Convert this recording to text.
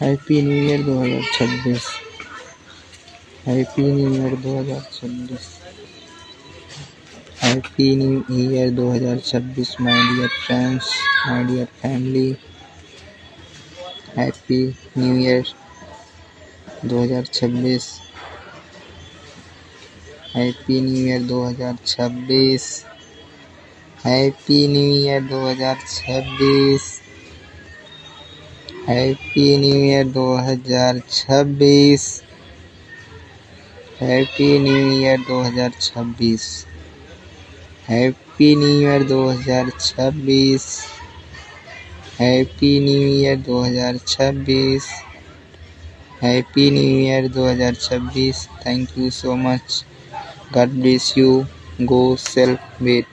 Happy new year 2026। Happy new year 2026। Happy new year 2026 my dear friends, my dear family. Happy new year 2026। Happy new year 2026। Happy new year 2026। Happy new year 2026। Happy new year 2026। Happy new year 2026। Happy new year 2026। Happy new year 2026। Thank you so much. God bless you. Go celebrate.